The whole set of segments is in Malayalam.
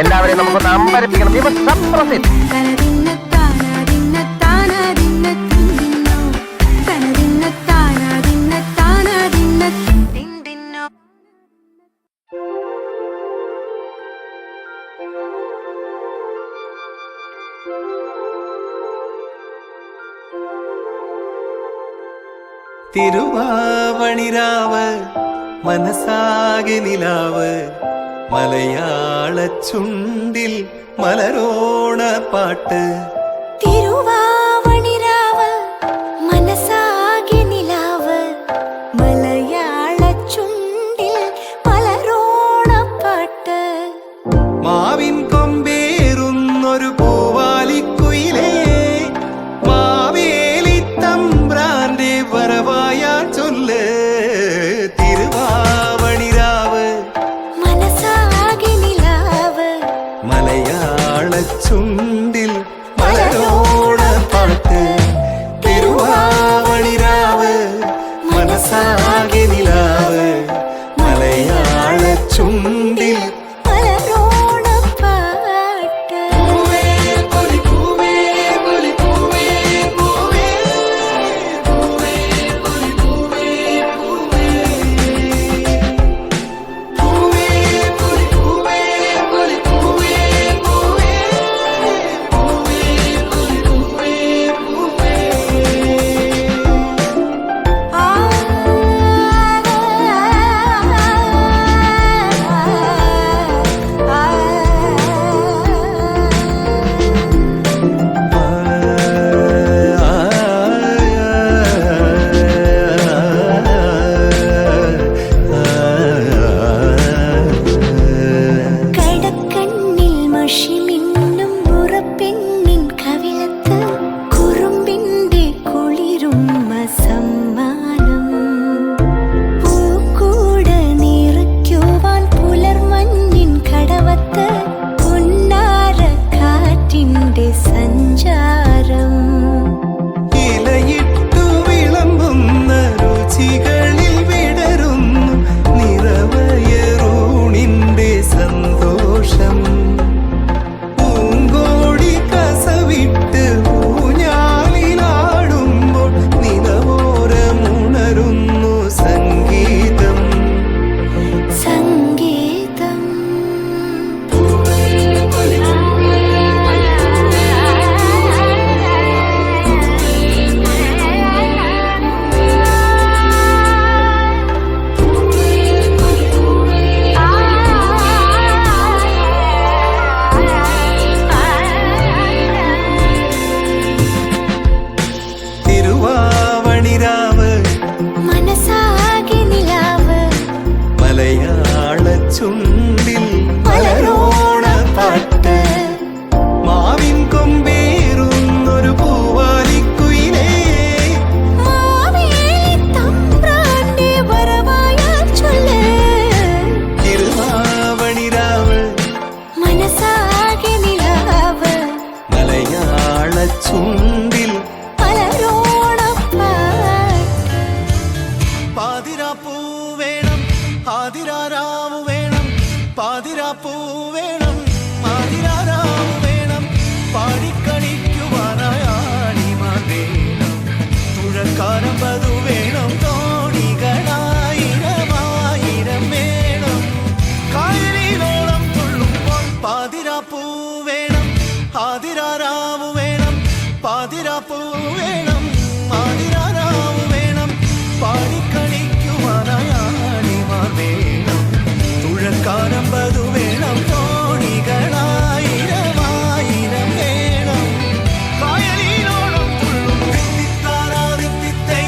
എല്ലാവരെയും നമുക്കൊന്ന് അമ്പരപ്പിക്കണം. തിരുവാവണിരാവ് മനസാകെ നിലാവ് മലയാള ചുണ്ടിൽ മലരോണ പാട്ട്. തിരുവാവണിരാവ് മനസാകെ നിലാവ് മലയാള ചുണ്ടിൽ മലരോണ പാട്ട്. മാവിൻ കൊമ്പേറുന്നൊരു പൂവാലിക്കുയിലേ മാവേലി തമ്പ്രാന്റെ വരവായ ചൊല്ല്. തിരുവാവണിരാവ് മനസാകെ നിലാവ് മലയാള ചുണ്ടിൽ മലരോണ പാട്ട്. തിരുവാവണിരാവ് മനസാകെ നിലാവ് മലയാള ചുണ്ടിൽ മലരോണ പാട്ട്. ചുണ്ടിൽ മലരോണ പാട്ട്. മാവിൻ കൊമ്പേറുന്നൊരു പൂവാലിക്കുയിലേ മാവേലി തമ്പ്രാന്റെ വരവായ ചൊല്ല്. തിരുവാവണിരാവ് മനസാകെ നിലാവ് മലയാള ചുണ്ടിൽ മലരോണ പാട്ട്. പാതിരാപ്പൂ വേണം ആതിരാരാവ് വേണം പാതിരാപ്പൂ വേണം ആതിരാരാവ് വേണം പാടിക്കളിക്കുവാനായാണിമാർ വേണം തുഴക്കാരമ്പതു വേണം തോണികളായിരമായിരം വേണം കായലിലോളം തുള്ളുമ്പോൾ പാതിരാപ്പൂ വേണം ആതിരാരാവ് വേണം പാതിരാപ്പൂ വേണം ആതിരാരാവ് വേണം പാടിക്കളിക്കുവാനായാണിമാർ വേണം തുഴക്കാരമ്പതു വേണം തോണികളായിരമായിരം വേണം കായലിലോളം തുള്ളും തിത്തിത്താരാ തിത്തിത്തൈ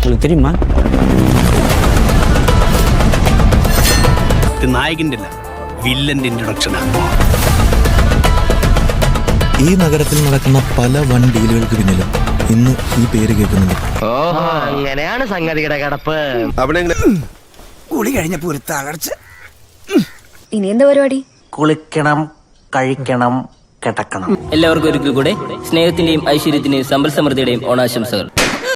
உங்களுக்கு தெரியுமா? ഇത് നായകന്റെ അല്ല, വില്ലന്റെ ഇൻട്രൊഡക്ഷനാണ്. ഈ നഗരത്തിൽ നടക്കുന്ന പല വൺ ഡീലുകൾക്ക് പിന്നിലും ഇന്ന് ഈ പേര് കേൾക്കുന്നുണ്ട്. ഓഹോ, അങ്ങനെയാണ് സംഗതിയുടെ കിടപ്പ്. കുളി കഴിഞ്ഞപ്പോ ഒരു തളർച്ച. ഇനി എന്താ പരിപാടി? കുളിക്കണം, കഴിക്കണം, കിടക്കണം. എല്ലാവർക്കും ഒരിക്കൽ കൂടെ സ്നേഹത്തിന്റെയും ഐശ്വര്യത്തിന്റെയും സമ്പൽ സമൃദ്ധിയുടെയും ഓണാശംസകൾ.